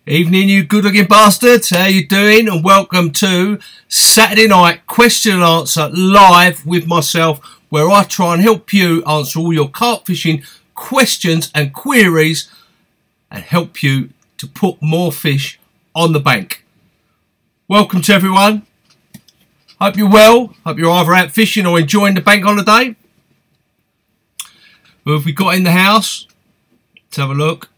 Evening, you good-looking bastards. How you doing? And welcome to Saturday night question and answer live with myself, where I try and help you answer all your carp fishing questions and queries and help you to put more fish on the bank. Welcome to everyone. Hope you're well. Hope you're either out fishing or enjoying the bank holiday. Who have we got in the house? Let's have a look.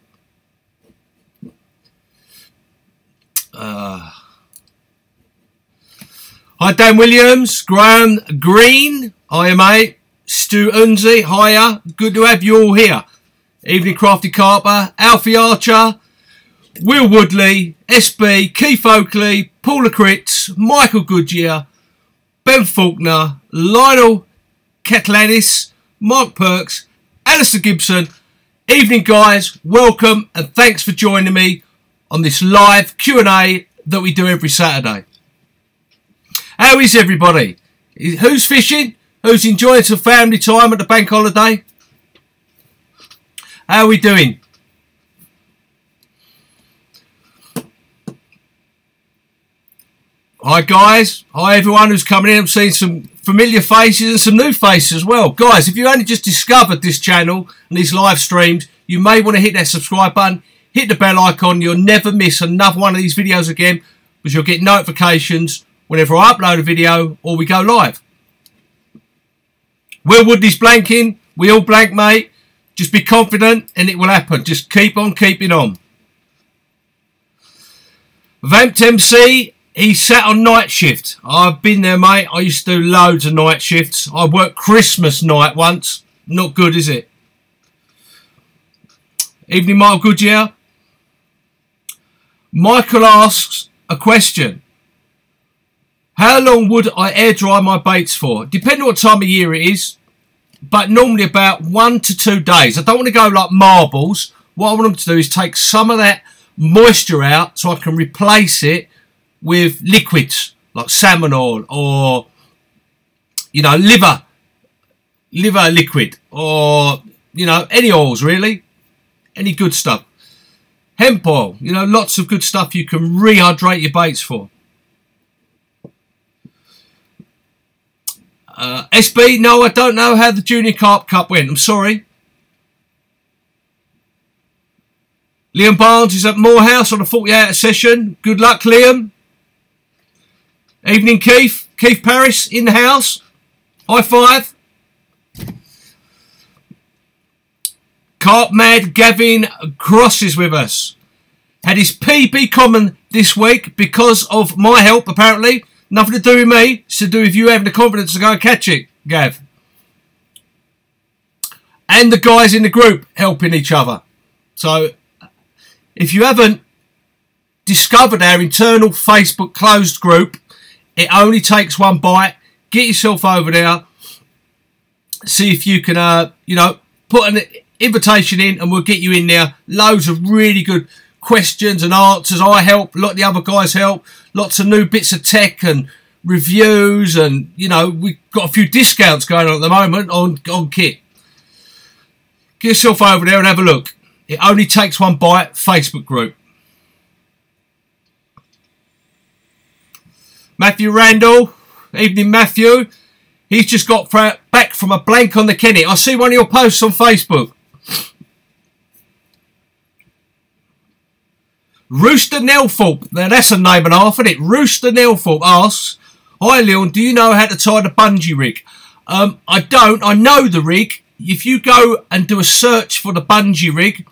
Hi Dan Williams, Graham Green, hiya mate, Stu Unzi, hiya, good to have you all here. Evening Crafty Carper, Alfie Archer, Will Woodley, SB, Keith Oakley, Paula Critz, Michael Goodyear, Ben Faulkner, Lionel Ketlanis, Mark Perks, Alistair Gibson. Evening guys, welcome and thanks for joining me on this live Q&A that we do every Saturday. How is everybody? Who's fishing? Who's enjoying some family time at the bank holiday? How are we doing? Hi guys. Hi everyone who's coming in. I'm seeing some familiar faces and some new faces as well. Guys, if you only just discovered this channel and these live streams, you may want to hit that subscribe button. Hit the bell icon. You'll never miss another one of these videos again, because you'll get notifications whenever I upload a video or we go live. Will Woodley's blanking. We all blank, mate. Just be confident and it will happen. Just keep on keeping on. Vamped MC, he sat on night shift. I've been there, mate. I used to do loads of night shifts. I worked Christmas night once. Not good, is it? Evening, Michael Goodyear. Michael asks a question. How long would I air dry my baits for? Depending on what time of year it is, but normally about 1 to 2 days. I don't want to go like marbles. What I want them to do is take some of that moisture out so I can replace it with liquids like salmon oil or, you know, liver liquid or, you know, any oils really. Any good stuff. Hemp oil, you know, lots of good stuff you can rehydrate your baits for. SB, no, I don't know how the Junior Carp Cup went. I'm sorry. Liam Barnes is at Morehouse on a 48-hour session. Good luck, Liam. Evening, Keith. Keith Paris in the house. High five. Carp Mad Gavin Cross is with us. Had his PB common this week because of my help, apparently. Nothing to do with me. It's to do with you having the confidence to go and catch it, Gav. And the guys in the group helping each other. So, if you haven't discovered our internal Facebook closed group, it only takes one bite. Get yourself over there. See if you can, you know, put an invitation in and we'll get you in there. Loads of really good questions and answers. I help, a lot of the other guys help. Lots of new bits of tech and reviews, and you know, we've got a few discounts going on at the moment on kit. Get yourself over there and have a look. It only takes one bite. Facebook group. Matthew Randall. Evening, Matthew. He's just got back from a blank on the Kenny. I see one of your posts on Facebook. Rooster Nelthorpe, now that's a name and a half, isn't it? Rooster Nelthorpe asks, hi Leon, do you know how to tie the bungee rig? I don't. I know the rig. If you go and do a search for the bungee rig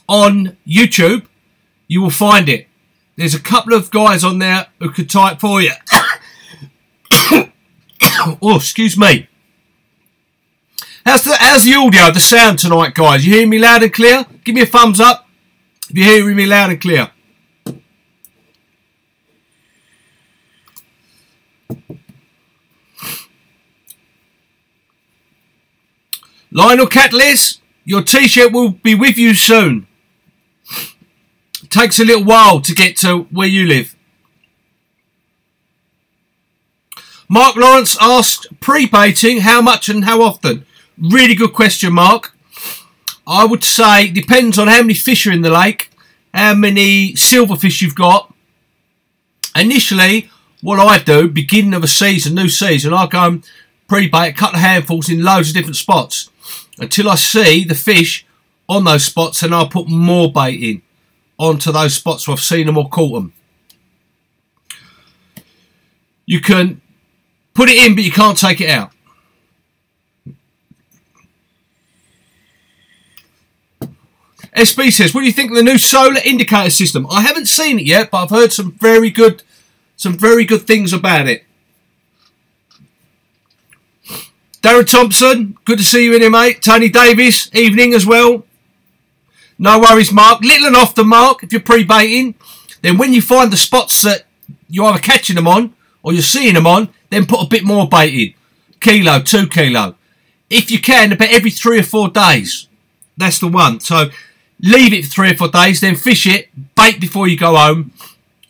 on YouTube, you will find it. There's a couple of guys on there who could tie it for you. Oh, excuse me. How's the audio, the sound tonight, guys? You hear me loud and clear? Give me a thumbs up if you're hearing me loud and clear. Lionel Catlis, your t-shirt will be with you soon. It takes a little while to get to where you live. Mark Lawrence asks, pre-baiting, how much and how often? Really good question, Mark. I would say it depends on how many fish are in the lake, how many silverfish you've got. Initially, what I do, beginning of a season, new season, I go and pre-bait a couple of handfuls in loads of different spots until I see the fish on those spots, and I'll put more bait in onto those spots where I've seen them or caught them. You can put it in, but you can't take it out. SB says, what do you think of the new solar indicator system? I haven't seen it yet, but I've heard some very good things about it. Darren Thompson, good to see you in here, mate. Tony Davis, evening as well. No worries, Mark. Little and often, Mark, if you're pre-baiting, then when you find the spots that you're either catching them on or you're seeing them on, then put a bit more bait in. Kilo, 2 kilo. If you can, about every 3 or 4 days. That's the one. So leave it for 3 or 4 days, then fish it, bait before you go home,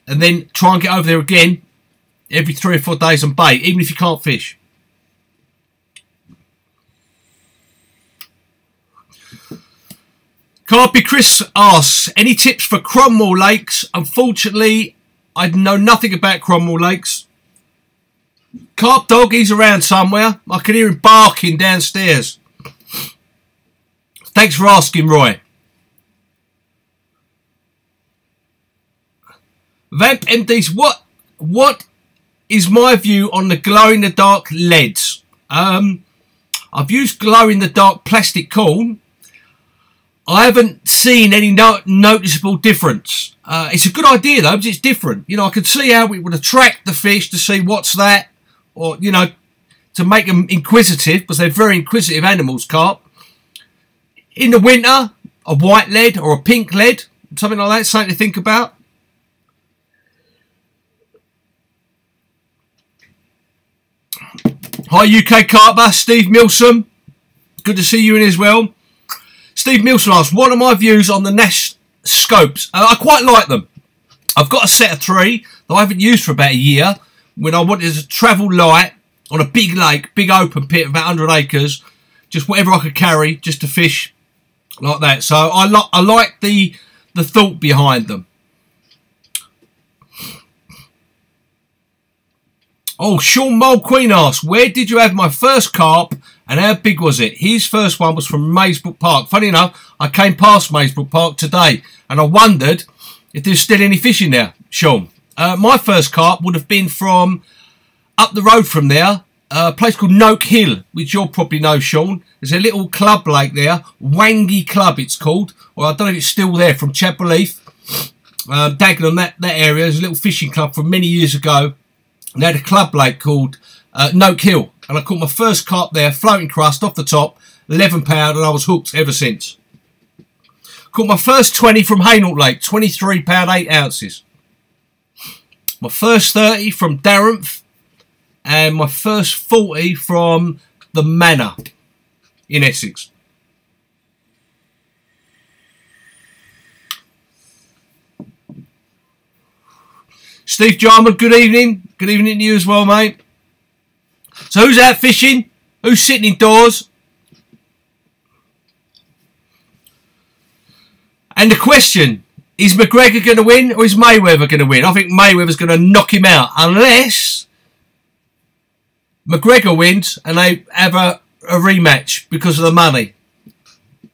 and then try and get over there again every 3 or 4 days and bait, even if you can't fish. Carpy Chris asks, any tips for Cromwell Lakes? Unfortunately, I know nothing about Cromwell Lakes. Carp dog, he's around somewhere. I can hear him barking downstairs. Thanks for asking, Roy. Vamp MDs, what is my view on the glow-in-the-dark LEDs? I've used glow-in-the-dark plastic corn. I haven't seen any noticeable difference. It's a good idea though, because it's different. You know, I could see how it would attract the fish to see what's that, or, you know, to make them inquisitive, because they're very inquisitive animals, carp. In the winter, a white lead or a pink lead, something like that, something to think about. Hi UK Carper, Steve Milsom. Good to see you in as well. Steve Milson asks, what are my views on the Nash scopes? I quite like them. I've got a set of 3 that I haven't used for about a year. When I wanted to travel light on a big lake, big open pit of about 100 acres, just whatever I could carry just to fish like that. So I like the thought behind them. Oh, Sean Mulqueen asks, where did you have my first carp and how big was it? His first one was from Maysbrook Park. Funny enough, I came past Maysbrook Park today and I wondered if there's still any fish in there, Sean. My first carp would have been from up the road from there, a place called Noak Hill, which you'll probably know, Sean. There's a little club lake there, Wangi Club it's called, or I don't know if it's still there, from Chapelheath. Dagenham, that area, there's a little fishing club from many years ago. And they had a club lake called Noak Hill. And I caught my first carp there, floating crust off the top, £11, and I was hooked ever since. Caught my first 20 from Hainault Lake, £23, 8 ounces. My first 30 from Darenth, and my first 40 from the Manor in Essex. Steve Jarman, good evening. Good evening to you as well, mate. So who's out fishing? Who's sitting indoors? And the question, is McGregor going to win or is Mayweather going to win? I think Mayweather's going to knock him out unless McGregor wins and they have a rematch because of the money.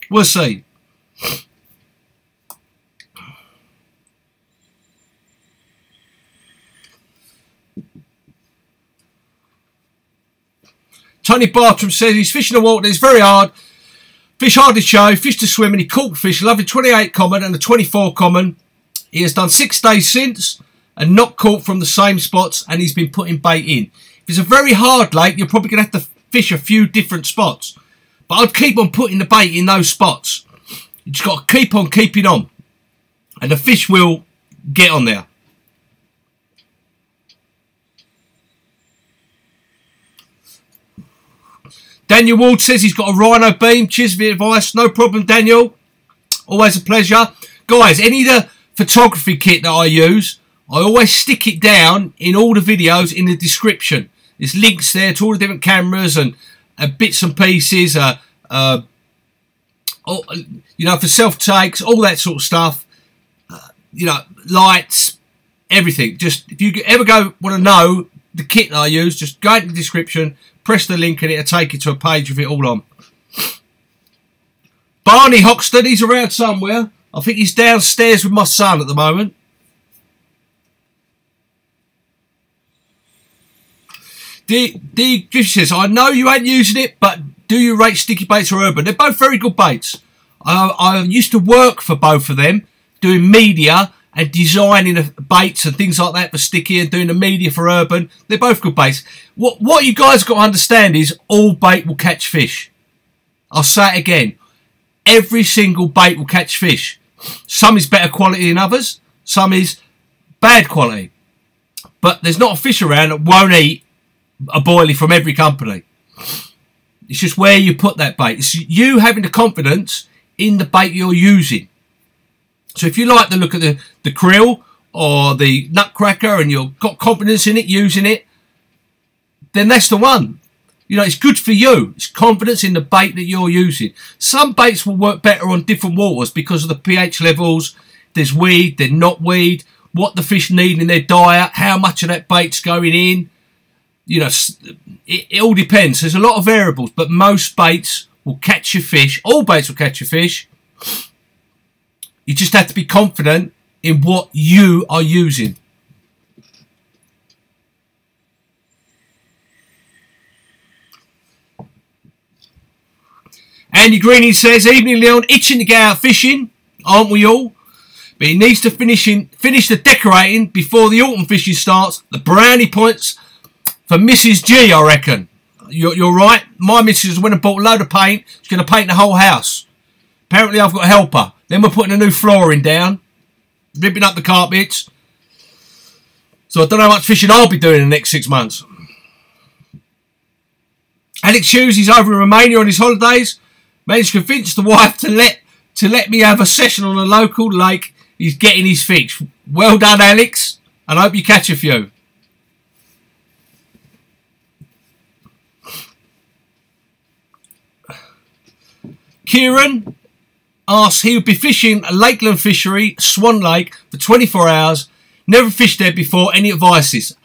We'll see. Tony Bartrom says he's fishing the water. It's very hard. Fish hard to show, fish to swim, and he caught fish. Lovely 28 common and a 24 common. He has done 6 days since and not caught from the same spots, and he's been putting bait in. If it's a very hard lake, you're probably going to have to fish a few different spots. But I'd keep on putting the bait in those spots. You just got to keep on keeping on, and the fish will get on there. Daniel Ward says he's got a Rhino beam. Cheers for the advice. No problem, Daniel. Always a pleasure. Guys, any of the photography kit that I use, I always stick it down in all the videos in the description. There's links there to all the different cameras and bits and pieces, all, you know, for self-takes, all that sort of stuff. You know, lights, everything. Just if you ever want to know the kit that I use, just go into the description, press the link, and it'll take you to a page with it all on. Barney Hoxton, he's around somewhere. I think he's downstairs with my son at the moment. D Griffith says, I know you ain't using it, but do you rate sticky baits or urban? They're both very good baits. I used to work for both of them, doing media and designing baits and things like that for sticky and doing the media for urban. They're both good baits. What you guys got to understand is all bait will catch fish. I'll say it again. Every single bait will catch fish. Some is better quality than others. Some is bad quality. But there's not a fish around that won't eat a boilie from every company. It's just where you put that bait. It's you having the confidence in the bait you're using. So if you like the look of the krill or the nutcracker and you've got confidence in it, using it, then that's the one. You know, it's good for you. It's confidence in the bait that you're using. Some baits will work better on different waters because of the pH levels. There's weed, there's not weed, what the fish need in their diet, how much of that bait's going in. You know, it all depends. There's a lot of variables, but most baits will catch your fish. All baits will catch your fish. You just have to be confident in what you are using. Andy Greening says, evening Leon, itching to get out fishing, aren't we all? But he needs to finish the decorating before the autumn fishing starts. The brownie points for Mrs. G, I reckon. You're right. My missus went and bought a load of paint. She's going to paint the whole house. Apparently I've got to help her. Then we're putting a new flooring down, ripping up the carpets. So I don't know how much fishing I'll be doing in the next 6 months. Alex Hughes, he's over in Romania on his holidays. Managed to convince the wife to let me have a session on a local lake. He's getting his fix. Well done, Alex. And I hope you catch a few. Kieran asks he would be fishing a Lakeland fishery, Swan Lake, for 24 hours. Never fished there before. Any advices?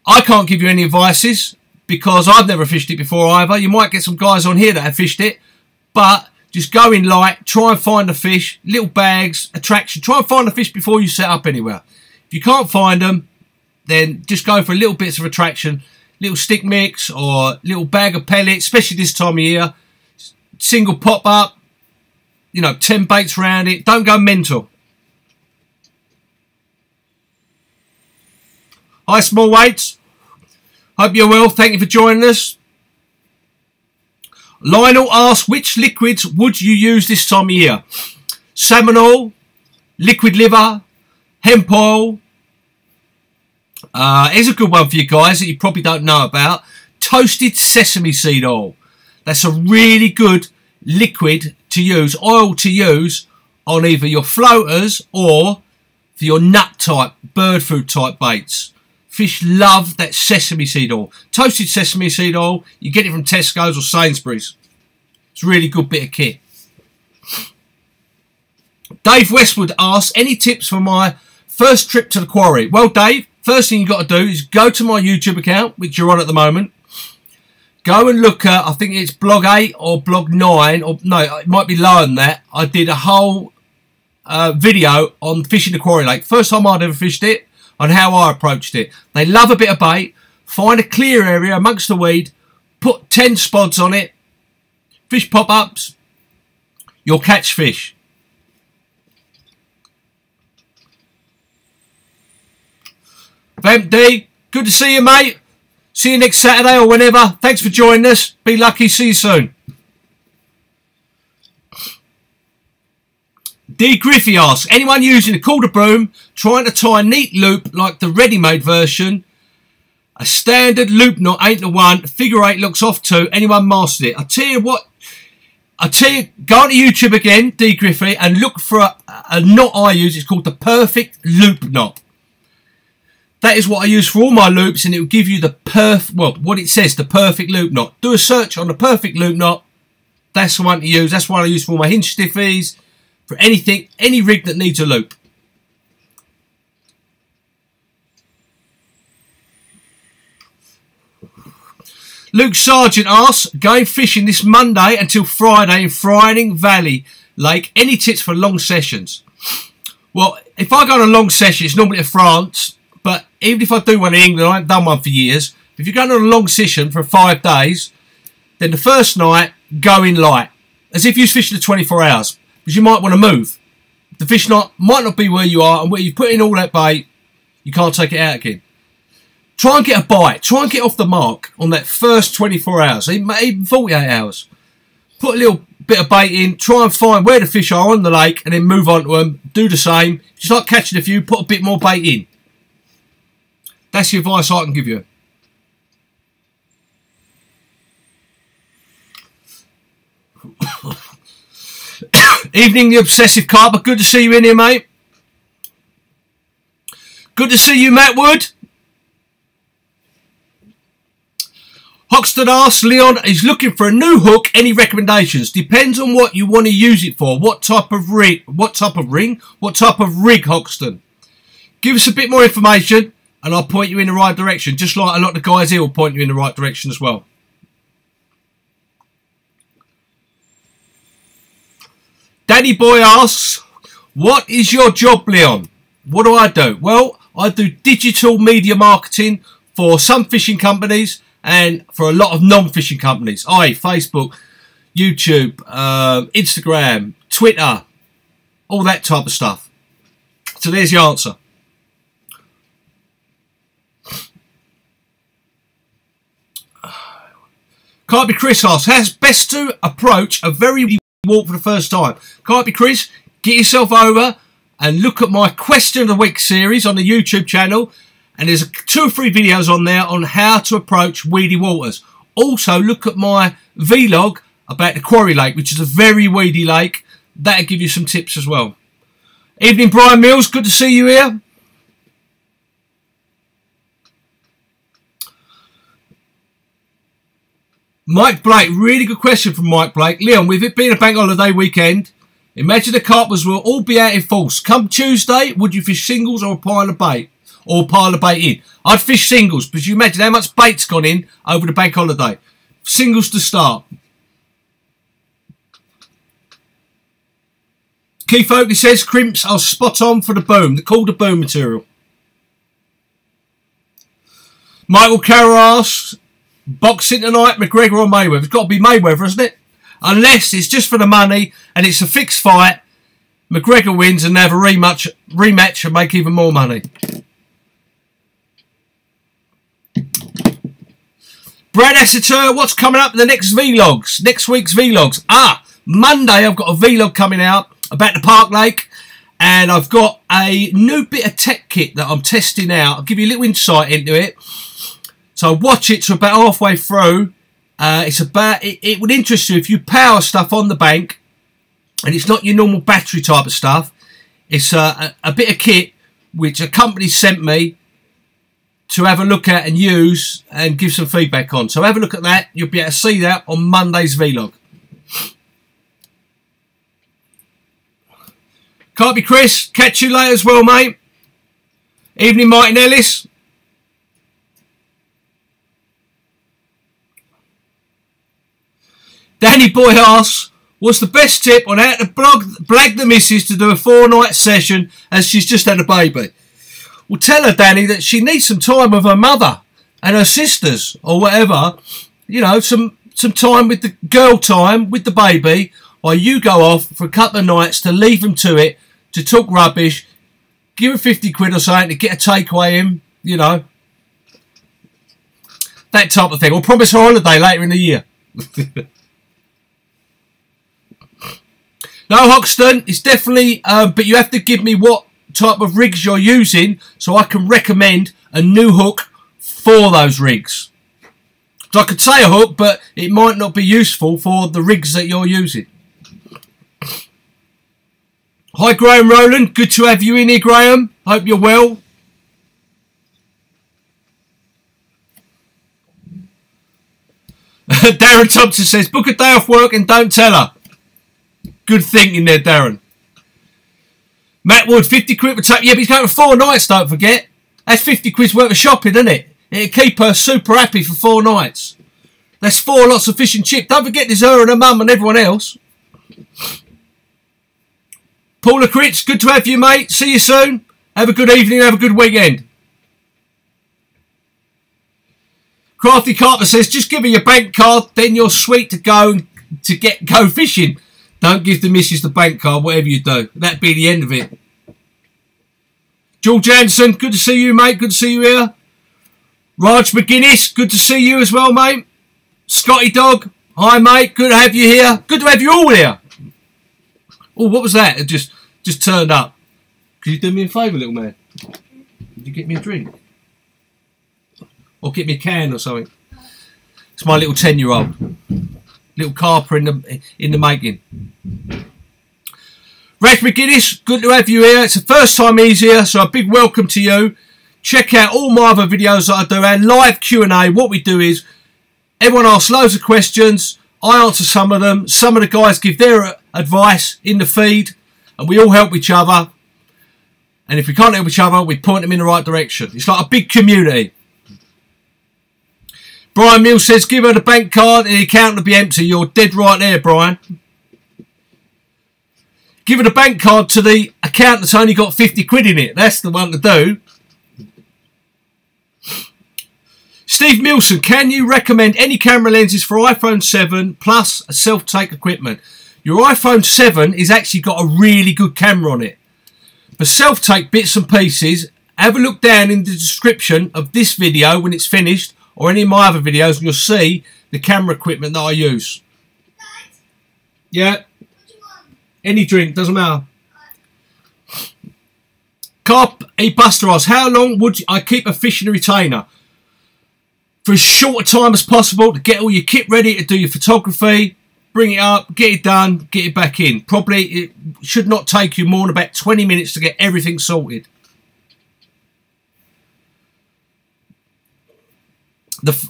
I can't give you any advices because I've never fished it before either. You might get some guys on here that have fished it. But just go in light, try and find the fish, little bags, attraction. Try and find the fish before you set up anywhere. If you can't find them, then just go for little bits of attraction, little stick mix or little bag of pellets, especially this time of year. Single pop up, you know, 10 baits around it. Don't go mental. Hi, small weights. Hope you're well. Thank you for joining us. Lionel asks, which liquids would you use this time of year? Salmon oil, liquid liver, hemp oil. Here's a good one for you guys that you probably don't know about. Toasted sesame seed oil. That's a really good liquid to use, oil to use on either your floaters or for your nut type, bird food type baits. Fish love that sesame seed oil. Toasted sesame seed oil, you get it from Tesco's or Sainsbury's. It's a really good bit of kit. Dave Westwood asks, any tips for my first trip to the quarry? Well, Dave, first thing you've got to do is go to my YouTube account, which you're on at the moment. Go and look at, I think it's blog 8 or blog 9, or no, it might be lower than that. I did a whole video on fishing the quarry lake. First time I'd ever fished it, on how I approached it. They love a bit of bait. Find a clear area amongst the weed. Put 10 spods on it. Fish pop-ups. You'll catch fish. Vamp D, good to see you, mate. See you next Saturday or whenever. Thanks for joining us. Be lucky. See you soon. D. Griffey asks, anyone using a quarter broom trying to tie a neat loop like the ready-made version? A standard loop knot ain't the one. Figure 8 looks off too. Anyone mastered it? I tell you what. I tell you, go on to YouTube again, D. Griffey, and look for a knot I use. It's called the perfect loop knot. That is what I use for all my loops, and it will give you the what it says, the perfect loop knot. Do a search on the perfect loop knot. That's the one to use. That's what I use for all my hinge stiffies, for anything, any rig that needs a loop. Luke Sargent asks, going fishing this Monday until Friday in Frining Valley Lake. Any tips for long sessions? Well, if I go on a long session, it's normally to France. But even if I do one in England, I haven't done one for years. If you're going on a long session for 5 days, then the first night, go in light. As if you're fishing for 24 hours. Because you might want to move. The fish might not be where you are. And where you put in all that bait, you can't take it out again. Try and get a bite. Try and get off the mark on that first 24 hours. Even 48 hours. Put a little bit of bait in. Try and find where the fish are on the lake. And then move on to them. Do the same. Just like catching a few, put a bit more bait in. That's the advice I can give you. Evening, the Obsessive Carper. Good to see you in here, mate. Good to see you, Matt Wood. Hoxton asks, Leon is looking for a new hook. Any recommendations? Depends on what you want to use it for. What type of rig? What type of ring? What type of rig, Hoxton? Give us a bit more information and I'll point you in the right direction. Just like a lot of the guys here will point you in the right direction as well. Danny Boy asks, what is your job, Leon? What do I do? Well, I do digital media marketing for some fishing companies and for a lot of non-fishing companies, i.e. Facebook, YouTube, Instagram, Twitter, all that type of stuff. So there's the answer. Can't be Chris asks, how's best to approach a very walk for the first time? Can't be Chris, get yourself over and look at my Question of the Week series on the YouTube channel. And there's 2 or 3 videos on there on how to approach weedy waters. Also, look at my vlog about the Quarry Lake, which is a very weedy lake. That'll give you some tips as well. Evening, Brian Mills. Good to see you here. Mike Blake. Really good question from Mike Blake. Leon, with it being a bank holiday weekend, imagine the carpers will all be out in force. Come Tuesday, would you fish singles or a pile of bait? Or pile of bait in? I'd fish singles, because you imagine how much bait's gone in over the bank holiday. Singles to start. Keith Oakley says crimps are spot on for the boom. They're called the boom material. Michael Carroll asks, boxing tonight, McGregor or Mayweather? It's got to be Mayweather, isn't it? Unless it's just for the money and it's a fixed fight. McGregor wins and they have a rematch and make even more money. Brad Asseter, what's coming up in the next vlogs? Next week's vlogs. Monday I've got a vlog coming out about the Park Lake. And I've got a new bit of tech kit that I'm testing out. I'll give you a little insight into it. So watch it to about halfway through. It would interest you if you power stuff on the bank. And it's not your normal battery type of stuff. It's a bit of kit which a company sent me to have a look at and use and give some feedback on. So have a look at that. You'll be able to see that on Monday's vlog. Can't be Chris. Catch you later as well, mate. Evening, Martin Ellis. Danny Boy asks, what's the best tip on how to blag the missus to do a 4-night session as she's just had a baby? Well, tell her, Danny, that she needs some time with her mother and her sisters or whatever. You know, some time with the girl time with the baby while you go off for a couple of nights to leave them to it, to talk rubbish, give her 50 quid or something to get a takeaway in, you know. That type of thing. Or promise her holiday later in the year. No, Hoxton, it's definitely, but you have to give me what type of rigs you're using so I can recommend a new hook for those rigs. So I could say a hook, but it might not be useful for the rigs that you're using. Hi, Graham Rowland. Good to have you in here, Graham. Hope you're well. Darren Thompson says, book a day off work and don't tell her. Good thinking there, Darren. Matt Wood, 50 quid for take. Yeah, but he's going for 4 nights, don't forget. That's 50 quid's worth of shopping, isn't it? It'll keep her super happy for 4 nights. That's 4 lots of fish and chip. Don't forget there's her and her mum and everyone else. Paula Critz, good to have you, mate. See you soon. Have a good evening. Have a good weekend. Crafty Carper says, just give her your bank card, then you're sweet to go fishing. Don't give the missus the bank card, whatever you do. That'd be the end of it. George Anderson, good to see you, mate. Good to see you here. Raj McGuinness, good to see you as well, mate. Scotty Dog, hi, mate. Good to have you here. Good to have you all here. Oh, what was that? It just turned up. Could you do me a favour, little man? Could you get me a drink? Or get me a can or something? It's my little 10-year-old. Little carper in the making. Raj McGuinness, good to have you here. It's the first time he's here, so a big welcome to you. Check out all my other videos that I do, and live Q&A. What we do is, everyone asks loads of questions. I answer some of them. Some of the guys give their advice in the feed, and we all help each other. And if we can't help each other, we point them in the right direction. It's like a big community. Brian Mills says, give her the bank card and the account will be empty. You're dead right there, Brian. Give her the bank card to the account that's only got 50 quid in it. That's the one to do. Steve Milson, can you recommend any camera lenses for iPhone 7 plus self-take equipment? Your iPhone 7 has actually got a really good camera on it. For self-take bits and pieces, have a look down in the description of this video when it's finished, or any of my other videos, and you'll see the camera equipment that I use. Yeah? Any drink, doesn't matter. Carp Busteros, how long would I keep a fish in a retainer? For as short a time as possible to get all your kit ready to do your photography, bring it up, get it done, get it back in. Probably it should not take you more than about 20 minutes to get everything sorted.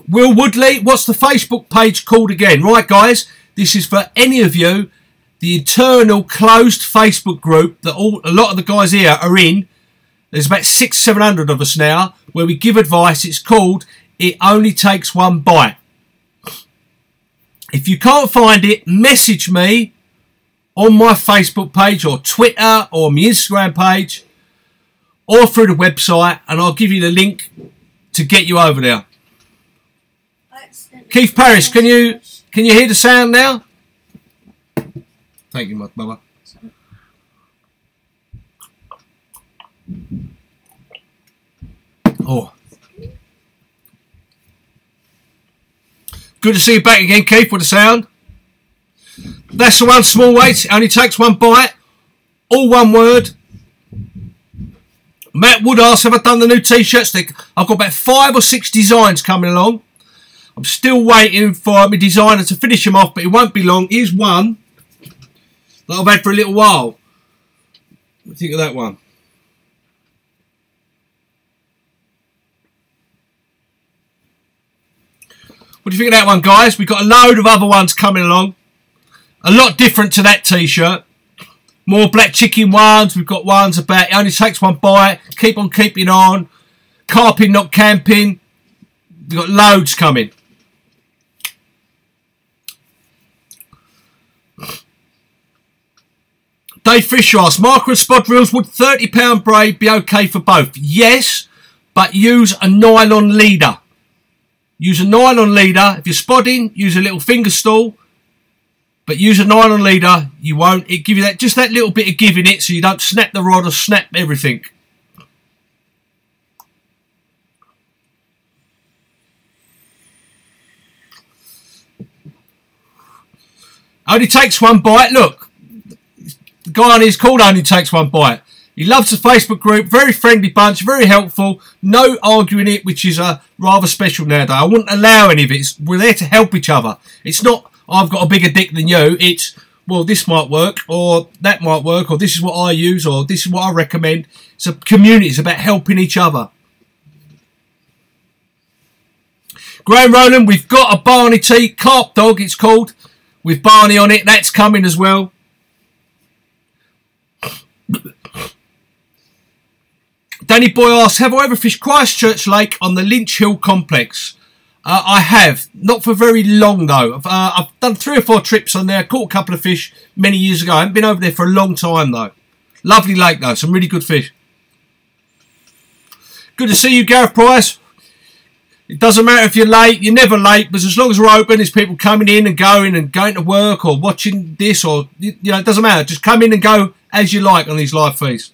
Will Woodley, what's the Facebook page called again? Right, guys, this is for any of you, the internal closed Facebook group that a lot of the guys here are in. There's about 600-700 of us now, where we give advice. It's called It Only Takes One Bite. If you can't find it, message me on my Facebook page or Twitter or my Instagram page or through the website, and I'll give you the link to get you over there. Keith Parrish, can you hear the sound now? Thank you, my brother. Oh. Good to see you back again, Keith, with the sound. That's the one, small weight. It only takes one bite. All one word. Matt Wood asks, have I done the new t-shirts? I've got about 5 or 6 designs coming along. I'm still waiting for my designer to finish them off, but it won't be long. Here's one that I've had for a little while. What do you think of that one? What do you think of that one, guys? We've got a load of other ones coming along. A lot different to that t-shirt. More black chicken ones. We've got ones about it only takes one bite. Keep on keeping on. Carping, not camping. We've got loads coming. Dave Fisher asks, micro and spod reels, would £30 braid be okay for both? Yes, but use a nylon leader. Use a nylon leader. If you're spodding, use a little finger stool. But use a nylon leader. You won't. It give you that just that little bit of give in it, so you don't snap the rod or snap everything. Only takes one bite. Look. The guy on his call only takes one bite. He loves the Facebook group. Very friendly bunch. Very helpful. No arguing it, which is rather special nowadays. I wouldn't allow any of it. We're there to help each other. It's not, I've got a bigger dick than you. It's, well, this might work, or that might work, or this is what I use, or this is what I recommend. It's a community. It's about helping each other. Graham Rowland, we've got a Barney tee, Carp Dog it's called, with Barney on it. That's coming as well. Danny Boy asks, have I ever fished Christchurch Lake on the Lynch Hill complex? I have. Not for very long though. I've done 3 or 4 trips on there. Caught a couple of fish many years ago. I haven't been over there for a long time though. Lovely lake though. Some really good fish. Good to see you, Gareth Price. It doesn't matter if you're late. You're never late. But as long as we're open, there's people coming in and going to work or watching this or, you know, it doesn't matter. Just come in and go as you like on these live feeds.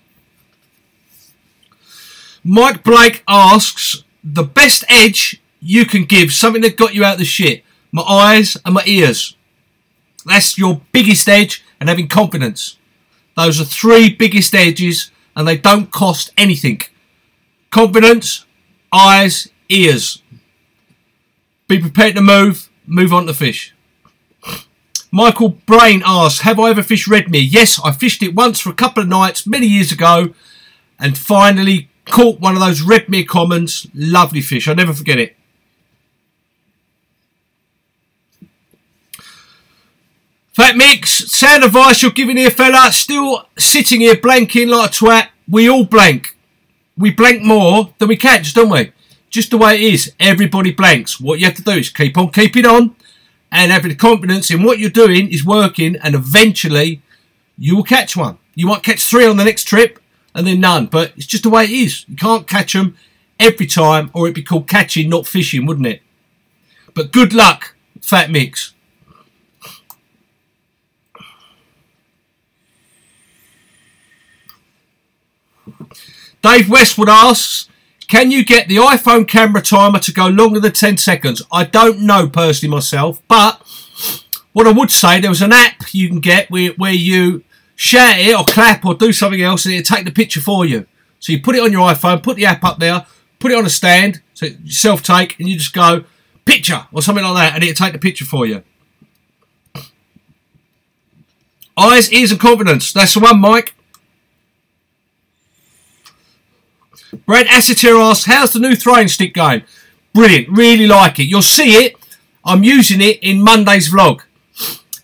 Mike Blake asks, the best edge you can give, something that got you out of the shit. My eyes and my ears. That's your biggest edge, and having confidence. Those are 3 biggest edges, and they don't cost anything. Confidence, eyes, ears. Be prepared to move on to fish. Michael Brain asks, have I ever fished redmere? Yes, I fished it once for a couple of nights many years ago, and finally caught one of those redmere commons. Lovely fish. I'll never forget it. Fat Mix, sound advice you're giving here, fella. Still sitting here blanking like a twat. We all blank. We blank more than we catch, don't we? Just the way it is. Everybody blanks. What you have to do is keep on keeping on and having the confidence in what you're doing is working, and eventually you will catch one. You might catch 3 on the next trip and then none, but it's just the way it is. You can't catch them every time, or it'd be called catching, not fishing, wouldn't it? But good luck, Fat Mix. Dave Westwood asks, can you get the iPhone camera timer to go longer than 10 seconds? I don't know personally myself, but what I would say, there was an app you can get where you shout it or clap or do something else and it'll take the picture for you. So you put it on your iPhone, put the app up there, put it on a stand, so self-take, and you just go, picture, or something like that, and it'll take the picture for you. Eyes, ears and confidence. That's the one, Mike. Brad Asseter asks, how's the new throwing stick going? Brilliant, really like it. You'll see it. I'm using it in Monday's vlog.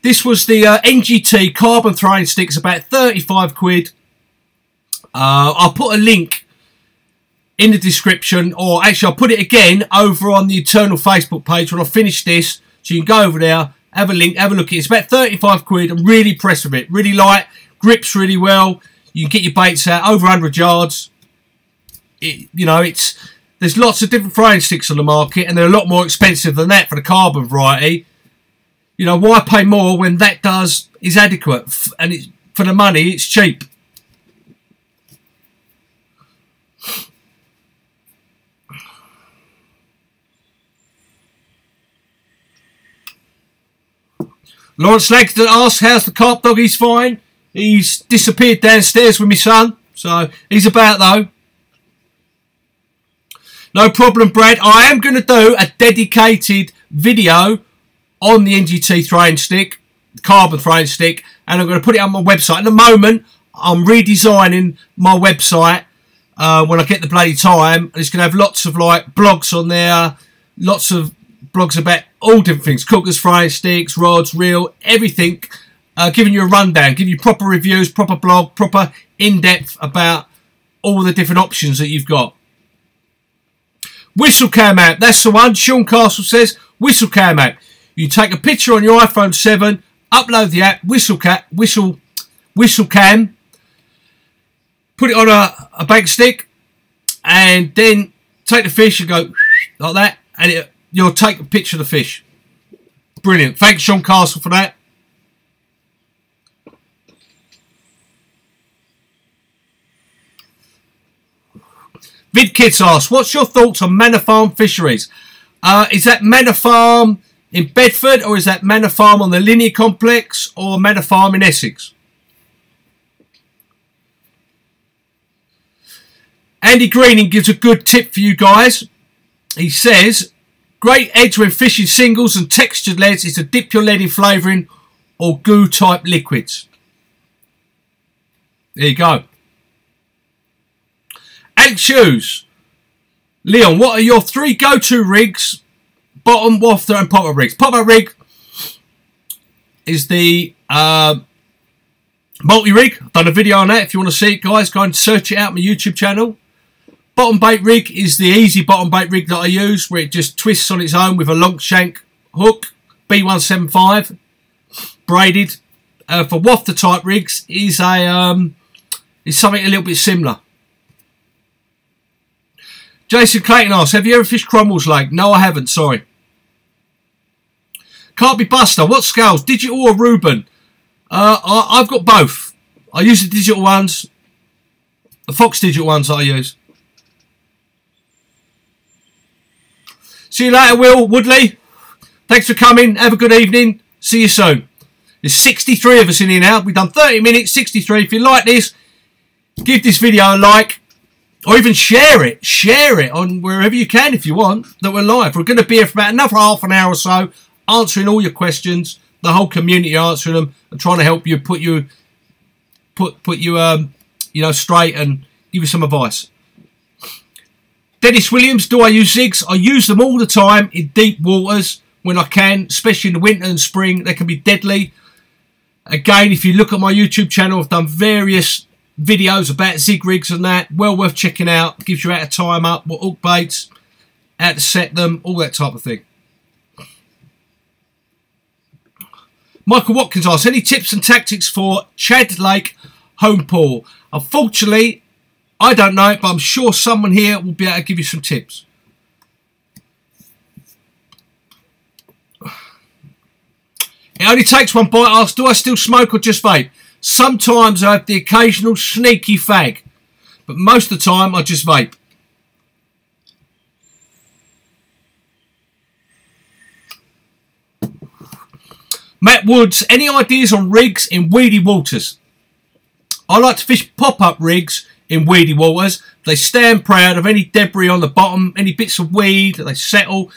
This was the NGT carbon throwing stick. It's about 35 quid. I'll put a link in the description, or actually I'll put it again over on the Eternal Facebook page when I finish this. So you can go over there, have a link, have a look at it. It's about 35 quid. I'm really impressed with it. Really light, grips really well. You can get your baits out over 100 yards. You know, there's lots of different throwing sticks on the market, and they're a lot more expensive than that for the carbon variety. You know, why pay more when that is adequate, and for the money it's cheap. Lawrence Langston asks, how's the carp dog? He's fine. He's disappeared downstairs with my son, so he's about though. No problem, Brad. I am going to do a dedicated video on the NGT throwing stick, carbon throwing stick, and I'm going to put it on my website. At the moment, I'm redesigning my website when I get the bloody time. It's going to have lots of like blogs on there, lots of blogs about all different things, cookers, frying sticks, rods, reel, everything, giving you a rundown, giving you proper reviews, proper blog, proper in-depth about all the different options that you've got. Whistle cam app, that's the one. Sean Castle says whistle cam app. You take a picture on your iPhone 7, upload the app, whistle cam, put it on a bank stick, and then take the fish and go like that, and you'll take a picture of the fish. Brilliant. Thanks, Sean Castle, for that. VidKids asks, what's your thoughts on Manor Farm fisheries? Is that Manor Farm in Bedford, or is that Manor Farm on the Linear Complex, or Manor Farm in Essex? Andy Greening gives a good tip for you guys. He says, great edge when fishing singles and textured leads is to dip your lead in flavouring or goo type liquids. There you go. Alex Hughes, Leon, what are your 3 go-to rigs bottom, wafter and pop-up rigs. Pop-up rig is the multi-rig. I've done a video on that. If you want to see it, guys, go and search it out on my YouTube channel. Bottom bait rig is the easy bottom bait rig that I use, where it just twists on its own with a long shank hook, B175, braided. For wafter type rigs is something a little bit similar. Jason Clayton asks, have you ever fished Cromwell's Lake? No, I haven't, sorry. Carpy Buster, what scales, digital or Reuben? I've got both. I use the digital ones, the Fox digital ones that I use. See you later, Will Woodley. Thanks for coming. Have a good evening. See you soon. There's 63 of us in here now. We've done 30 minutes, 63. If you like this, give this video a like. Or even share it. Share it on wherever you can if you want, that we're live. We're going to be here for about another half an hour or so, answering all your questions, the whole community answering them, and trying to help you put you know, straight and give you some advice. Dennis Williams, do I use zigs? I use them all the time in deep waters when I can, especially in the winter and spring. They can be deadly. Again, if you look at my YouTube channel, I've done various videos about zig rigs and that. Well worth checking out. Gives you how to tie them up, what hook baits, how to set them, all that type of thing. Michael Watkins asks, any tips and tactics for Chad Lake home pool? Unfortunately, I don't know it, but I'm sure someone here will be able to give you some tips. It only takes one bite. Asks, do I still smoke or just vape? Sometimes I have the occasional sneaky fag, but most of the time I just vape. Matt Woods, any ideas on rigs in weedy waters? I like to fish pop-up rigs in weedy waters. They stand proud of any debris on the bottom, any bits of weed, they settle.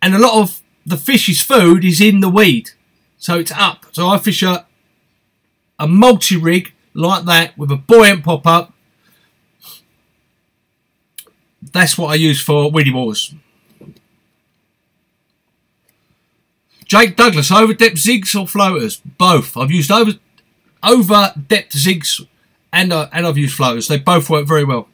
And a lot of the fish's food is in the weed, so it's up. So I fish a multi-rig like that with a buoyant pop-up. That's what I use for weedy waters. Jake Douglas, over-depth zigs or floaters? Both. I've used over-depth zigs and I've used floaters. They both work very well.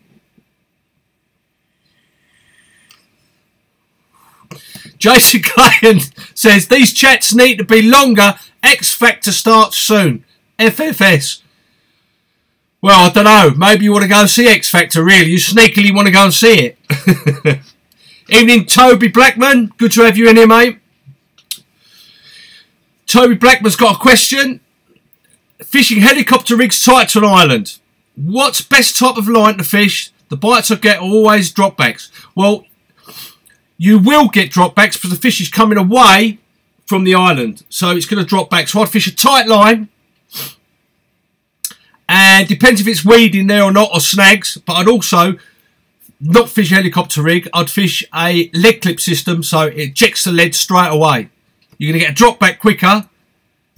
Jason Clayton says, these chats need to be longer. X Factor starts soon. FFS. Well, I don't know. Maybe you want to go and see X Factor, really. You sneakily want to go and see it. Evening, Toby Blackman. Good to have you in here, mate. Toby Blackman's got a question. Fishing helicopter rigs tight to an island. What's best type of line to fish? The bites I get are always dropbacks. Well, you will get dropbacks because the fish is coming away from the island, so it's going to drop back. So I'd fish a tight line, and depends if it's weed in there or not, or snags. But I'd also not fish a helicopter rig. I'd fish a lead clip system, so it ejects the lead straight away. You're going to get a drop back quicker,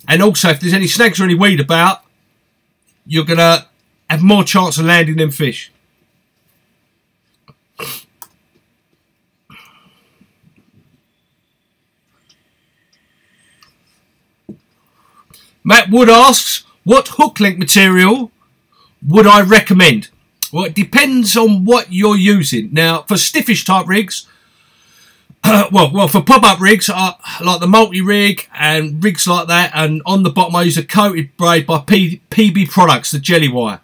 and also if there's any snags or any weed about, you're going to have more chance of landing them fish. Matt Wood asks, what hook link material would I recommend? Well, it depends on what you're using. Now, for stiffish type rigs, well, for pop-up rigs, like the multi-rig and rigs like that, and on the bottom I use a coated braid by PB Products, the jelly wire.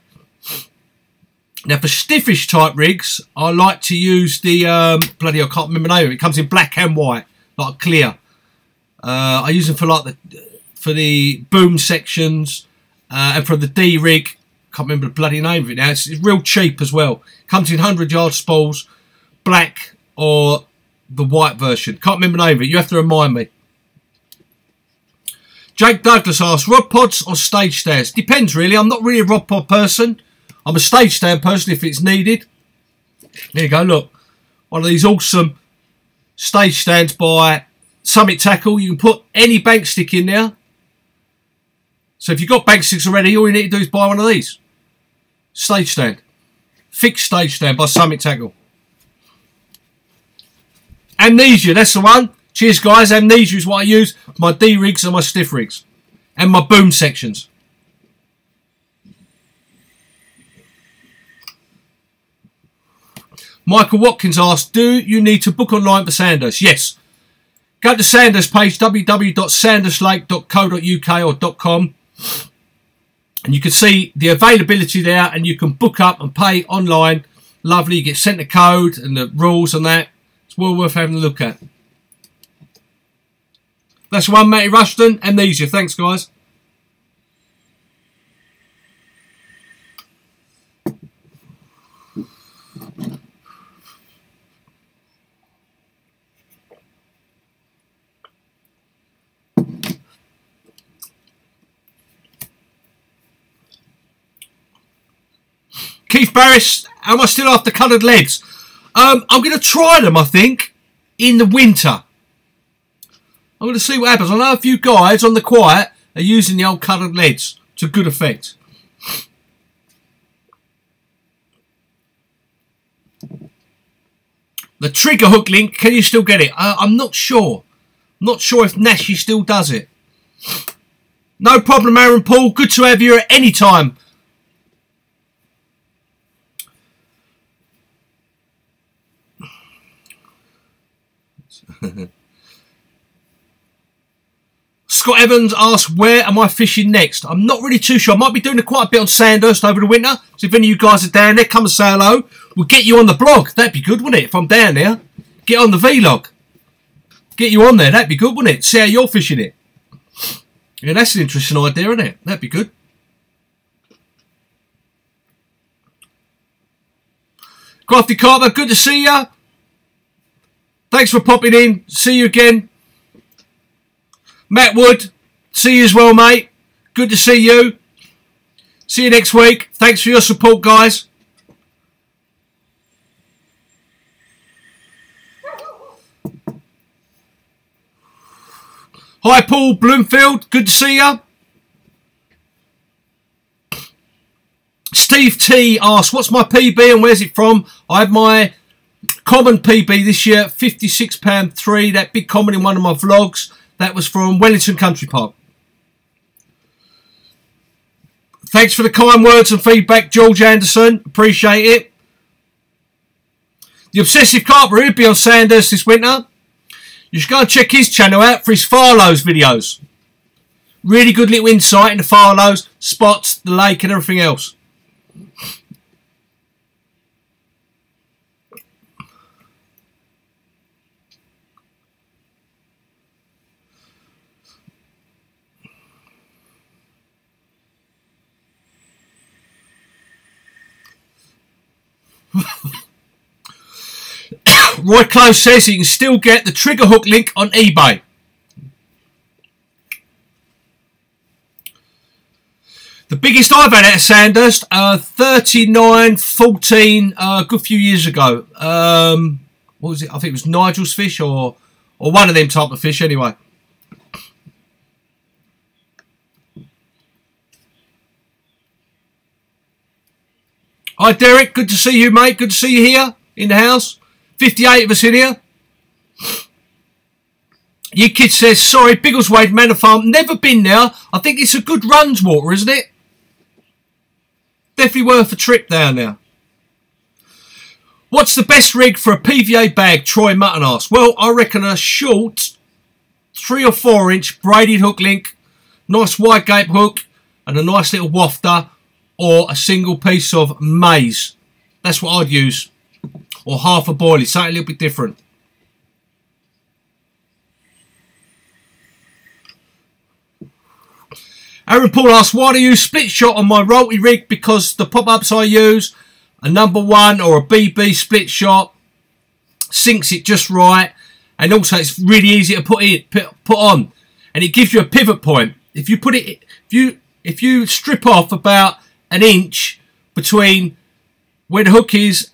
Now, for stiffish type rigs, I like to use the, bloody hell, I can't remember the name of it. It comes in black and white, like clear. I use them for like for the boom sections, and for the D rig, can't remember the bloody name of it now. It's real cheap as well. Comes in 100-yard spools, black or the white version. Can't remember the name of it. You have to remind me. Jake Douglas asks, rod pods or stage stands? Depends really. I'm not really a rod pod person. I'm a stage stand person if it's needed. There you go, look. One of these awesome stage stands by Summit Tackle. You can put any bank stick in there. So if you've got bank sticks already, all you need to do is buy one of these. Stage stand. Fixed stage stand by Summit Tackle. Amnesia, that's the one. Cheers, guys. Amnesia is what I use for my D rigs and my stiff rigs. And my boom sections. Michael Watkins asked, do you need to book online for Sandhurst? Yes. Go to Sandhurst page, www.sandhurslake.co.uk or .com. And you can see the availability there, and you can book up and pay online. Lovely. You get sent a code and the rules and that. It's well worth having a look at. That's one, Matty Rushton. Amnesia. Thanks, guys. Keith Barris, am I still after coloured leads? I'm going to try them, I think, in the winter. I'm going to see what happens. I know a few guys on the quiet are using the old coloured leads to good effect. The trigger hook link, can you still get it? I'm not sure. I'm not sure if Nashi still does it. No problem, Aaron Paul. Good to have you at any time. Scott Evans asks, where am I fishing next? I'm not really too sure. I might be doing quite a bit on Sandhurst over the winter. So if any of you guys are down there, come and say hello. We'll get you on the blog. That'd be good, wouldn't it? If I'm down there, get on the vlog. Get you on there. That'd be good, wouldn't it? See how you're fishing it. Yeah, that's an interesting idea, isn't it? That'd be good. Crafty Carper, good to see you. Thanks for popping in. See you again. Matt Wood, see you as well, mate. Good to see you. See you next week. Thanks for your support, guys. Hi, Paul Bloomfield. Good to see you. Steve T asks, what's my PB and where's it from? I had my common PB this year, £56.3. That big common in one of my vlogs. That was from Wellington Country Park. Thanks for the kind words and feedback, George Anderson. Appreciate it. The Obsessive Carper, he'll be on Sandhurst this winter. You should go and check his channel out for his Farlows videos. Really good little insight into Farlows, spots, the lake and everything else. Roy Close says you can still get the trigger hook link on eBay. The biggest I've had out of Sandhurst, 39.14, a good few years ago. What was it? I think it was Nigel's fish or one of them type of fish anyway. Hi Derek, good to see you, mate. Good to see you here in the house. 58 of us in here. Your kid says, sorry, Biggleswade Manor Farm. Never been there. I think it's a good runs water, isn't it? Definitely worth a trip down there. What's the best rig for a PVA bag? Troy Mutton asks. Well, I reckon a short 3 or 4 inch braided hook link, nice wide gape hook, and a nice little wafter, or a single piece of maize. That's what I'd use. Or half a boilie, something a little bit different. Aaron Paul asks, why do you use split shot on my Rolty rig? Because the pop-ups I use, a number 1 or a BB split shot, sinks it just right, and also it's really easy to put on, and it gives you a pivot point. If you put it, if you strip off about an inch between where the hook is,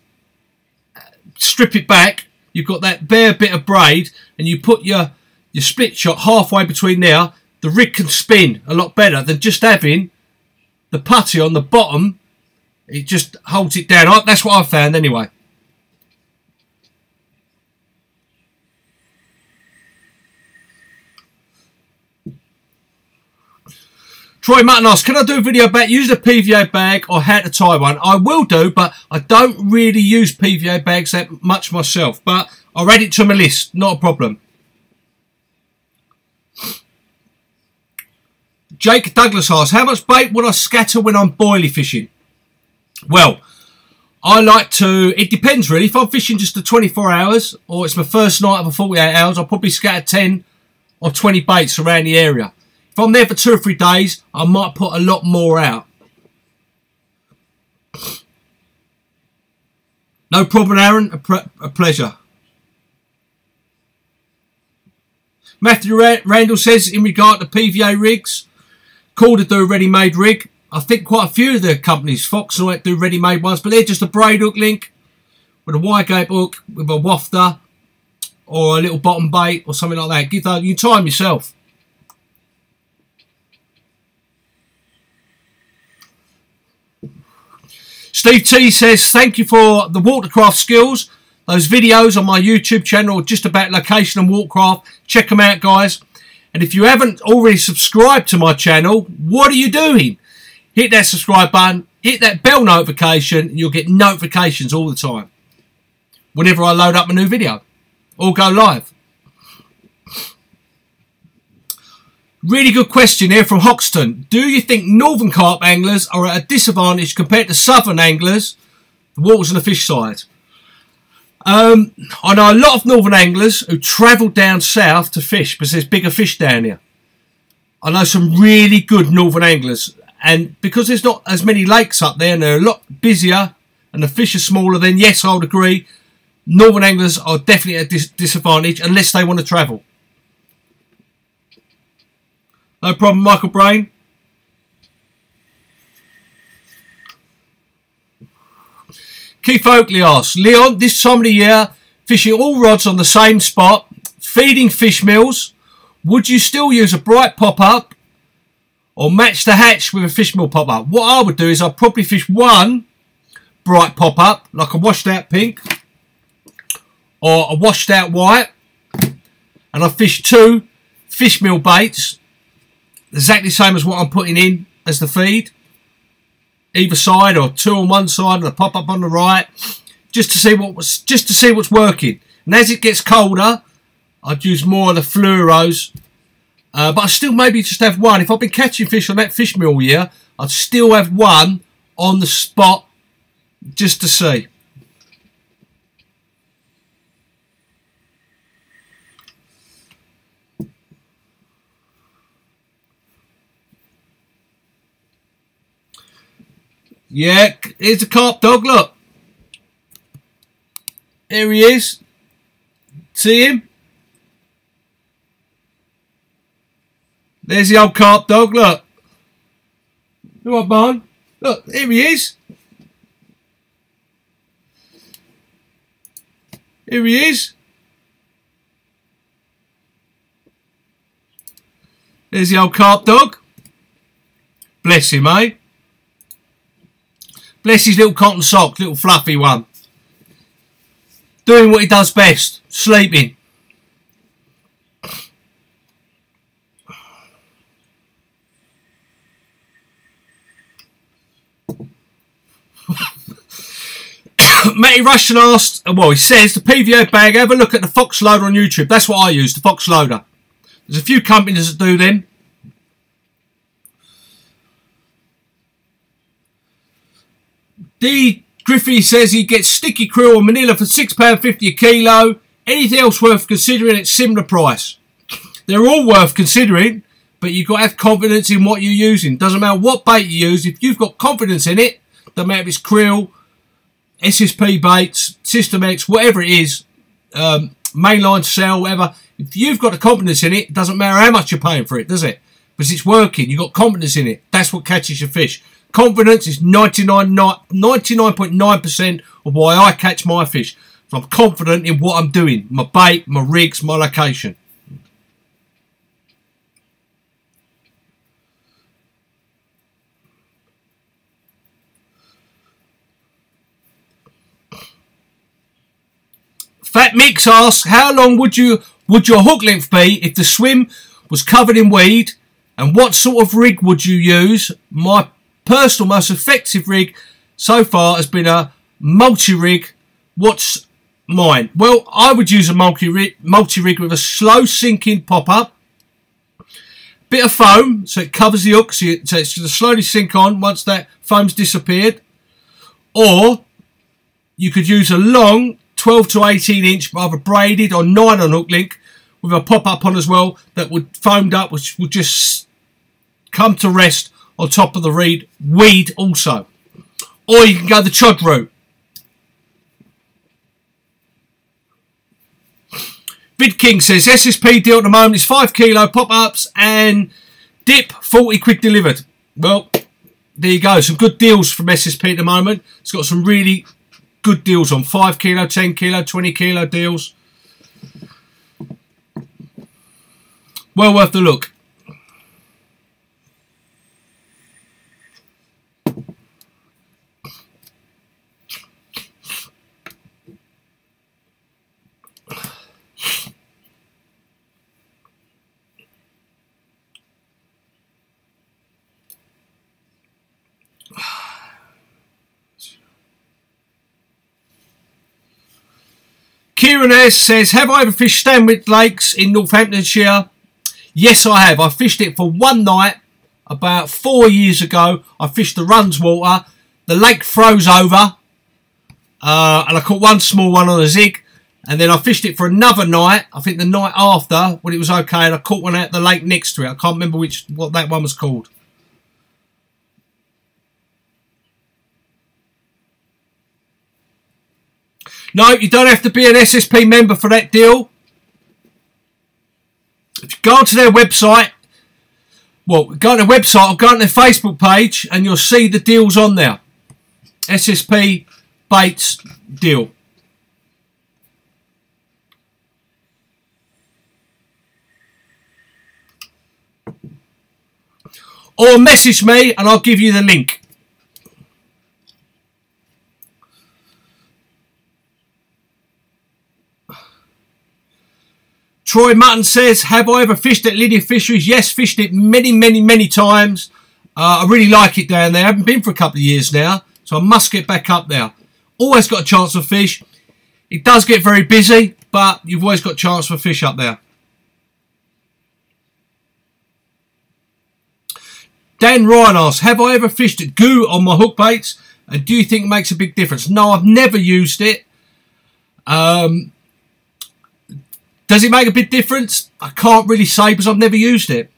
strip it back, you've got that bare bit of braid, and you put your split shot halfway between there, the rig can spin a lot better than just having the putty on the bottom. It just holds it down. That's what I've found anyway. Troy Mutton asks, can I do a video about using a PVA bag or how to tie one? I will do, but I don't really use PVA bags that much myself. But I'll add it to my list, not a problem. Jake Douglas asks, how much bait would I scatter when I'm boilie fishing? Well, I like to, it depends really. If I'm fishing just the 24 hours or it's my first night of a 48 hours, I'll probably scatter 10 or 20 baits around the area. If I'm there for 2 or 3 days, I might put a lot more out. No problem, Aaron. A pleasure. Matthew Randall says, in regard to PVA rigs, cool to do a ready-made rig. I think quite a few of the companies, Fox and all that, do ready-made ones, but they're just a braid hook link with a wide-gape hook with a wafter or a little bottom bait or something like that. You tie them yourself. Steve T says, thank you for the watercraft skills. Those videos on my YouTube channel are just about location and watercraft. Check them out, guys. And if you haven't already subscribed to my channel, what are you doing? Hit that subscribe button, hit that bell notification, and you'll get notifications all the time whenever I load up a new video or go live. Really good question here from Hoxton. Do you think northern carp anglers are at a disadvantage compared to southern anglers, the waters and the fish side? I know a lot of northern anglers who travel down south to fish because there's bigger fish down here. I know some really good northern anglers, and because there's not as many lakes up there and they're a lot busier and the fish are smaller, then yes, I would agree, northern anglers are definitely at a disadvantage unless they want to travel. No problem, Michael Brain. Keith Oakley asks, Leon, this time of the year, fishing all rods on the same spot, feeding fish meals, would you still use a bright pop-up or match the hatch with a fish meal pop-up? What I would do is I'd probably fish one bright pop-up, like a washed out pink or a washed out white, and I'd fish 2 fish meal baits, exactly the same as what I'm putting in as the feed, either side, or 2 on one side and a pop up on the right, just to see what's working. And as it gets colder, I'd use more of the fluoros, but I still maybe just have one. If I've been catching fish on that fish meal all year, I'd still have one on the spot just to see. Yeah, here's the carp dog, look. Here he is. See him? There's the old carp dog, look. You want mine? Look, here he is. Here he is. There's the old carp dog. Bless him, eh? Bless his little cotton sock, little fluffy one. Doing what he does best, sleeping. Matty Russian asked, well, he says, the PVA bag, have a look at the Fox Loader on YouTube. That's what I use, the Fox Loader. There's a few companies that do them. D. Griffey says he gets sticky krill or manila for £6.50 a kilo. Anything else worth considering at similar price? They're all worth considering, but you've got to have confidence in what you're using. Doesn't matter what bait you use. If you've got confidence in it, doesn't matter if it's krill, SSP baits, System X, whatever it is, mainline cell, whatever. If you've got the confidence in it, it doesn't matter how much you're paying for it, does it? Because it's working. You've got confidence in it. That's what catches your fish. Confidence is 99.9% of why I catch my fish. So I'm confident in what I'm doing. My bait, my rigs, my location. Fat Mix asks, how long would your hook length be if the swim was covered in weed And what sort of rig would you use? My personal most effective rig so far has been a multi-rig. What's mine? Well, I would use a multi-rig with a slow sinking pop-up, bit of foam so it covers the hook, so it's going to slowly sink on once that foam's disappeared. Or you could use a long 12 to 18 inch either braided or nylon hook link with a pop-up on as well that would foamed up, which would just come to rest on top of the weed also. Or you can go the chod route. Bid King says SSP deal at the moment is 5 kilo pop-ups and dip 40 quid delivered. Well, there you go. Some good deals from SSP at the moment. It's got some really good deals on 5 kilo, 10 kilo, 20 kilo deals. Well worth the look. Kieran S says, have I ever fished Stanwich Lakes in Northamptonshire? Yes, I have. I fished it for one night about 4 years ago. I fished the Runs water. The lake froze over and I caught one small one on a zig. And then I fished it for another night. I think the night after when it was okay, and I caught one out the lake next to it. I can't remember what that one was called. No, you don't have to be an SSP member for that deal. If you go onto their website, well, go on their website or go on their Facebook page and you'll see the deals on there. SSP Baits deal. Or message me and I'll give you the link. Troy Mutton says, have I ever fished at Linear Fisheries? Yes, fished it many times. I really like it down there. I haven't been for a couple of years now, so I must get back up there. Always got a chance to fish. It does get very busy, but you've always got a chance for fish up there. Dan Ryan asks, have I ever fished at goo on my hook baits? And do you think it makes a big difference? No, I've never used it. Does it make a big difference? I can't really say because I've never used it.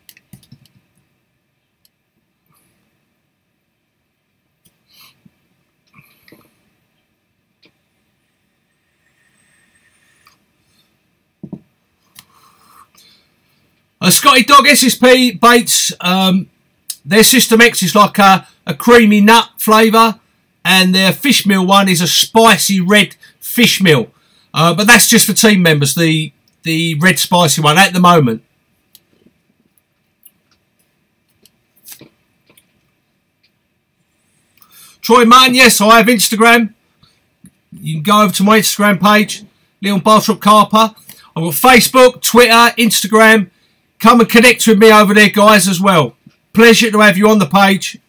Scotty Dog SSP baits, their System X is like a creamy nut flavour, and their fish meal one is a spicy red fish meal. But that's just for team members, the red spicy one at the moment. Troy Martin, yes, I have Instagram. You can go over to my Instagram page, Leon BARTROPP Carper. I've got Facebook, Twitter, Instagram. Come and connect with me over there, guys, as well. Pleasure to have you on the page.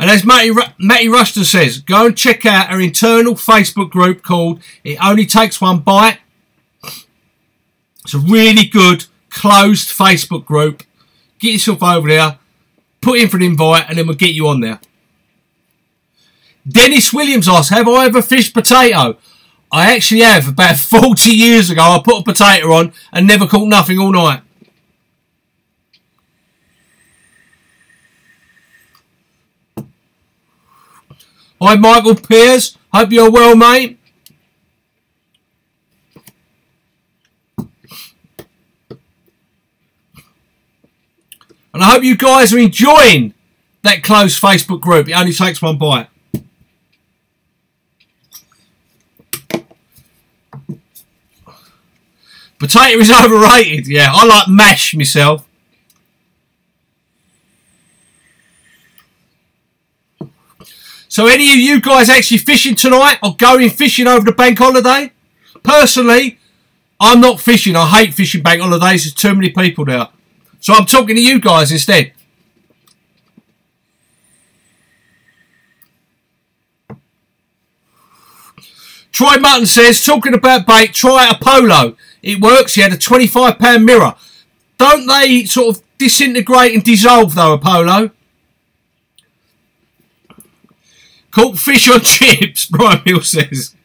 And as Matty Rushton says, go and check out our internal Facebook group called It Only Takes One Bite. It's a really good, closed Facebook group. Get yourself over there, put in for an invite, and then we'll get you on there. Dennis Williams asks, have I ever fished potato? I actually have. About 40 years ago, I put a potato on and never caught nothing all night. Hi, Michael Pears. Hope you're well, mate. And I hope you guys are enjoying that close Facebook group. It only takes one bite. Potato is overrated. Yeah, I like mash myself. So any of you guys actually fishing tonight or going fishing over the bank holiday? Personally, I'm not fishing. I hate fishing bank holidays. There's too many people there. So I'm talking to you guys instead. Troy Mutton says, talking about bait, try a polo. It works. He had a £25 mirror. Don't they sort of disintegrate and dissolve though, a polo? Caught fish on chips, Brian Hill says.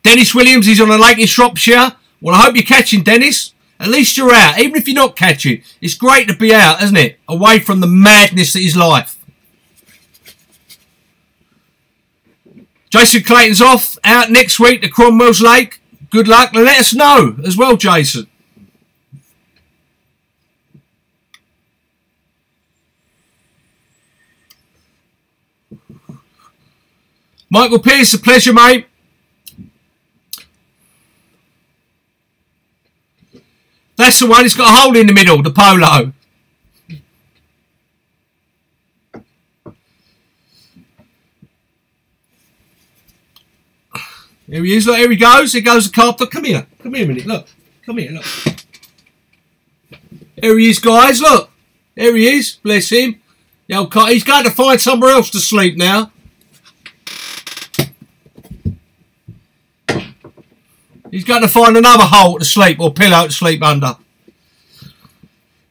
Dennis Williams, he's on a lake in Shropshire. Well, I hope you're catching, Dennis. At least you're out. Even if you're not catching, it's great to be out, isn't it? Away from the madness that is life. Jason Clayton's off, out next week to Cromwell's Lake. Good luck. Let us know as well, Jason. Michael Pearce, a pleasure, mate. That's the one. It's got a hole in the middle, the polo. Here he is. Look, here he goes. Here goes the carp. Come here. Come here a minute. Look. Come here. Look. Here he is, guys. Look. Here he is. Bless him. The old carp. He's going to find somewhere else to sleep now. He's going to find another hole to sleep or pillow to sleep under.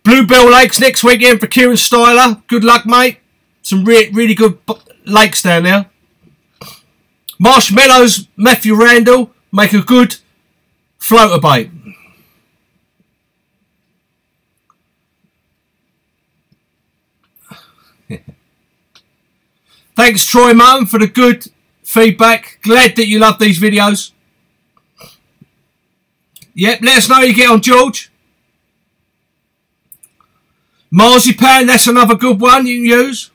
Bluebell Lakes next weekend for Kieran Styler. Good luck, mate. Some really good lakes down there. Marshmallows, Matthew Randall, make a good floater bait. Thanks, Troy Martin, for the good feedback. Glad that you love these videos. Yep, let us know how you get on, George. Marzipan, that's another good one you can use.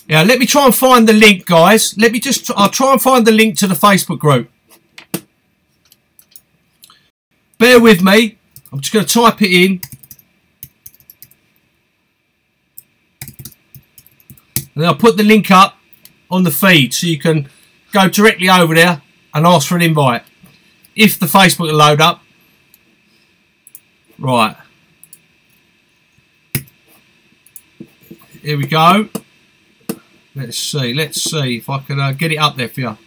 Yeah, let me try and find the link, guys. I'll try and find the link to the Facebook group. Bear with me. I'm just going to type it in. And I'll put the link up on the feed so you can go directly over there and ask for an invite. If the Facebook will load up. Right. Here we go. Let's see if I can get it up there for you.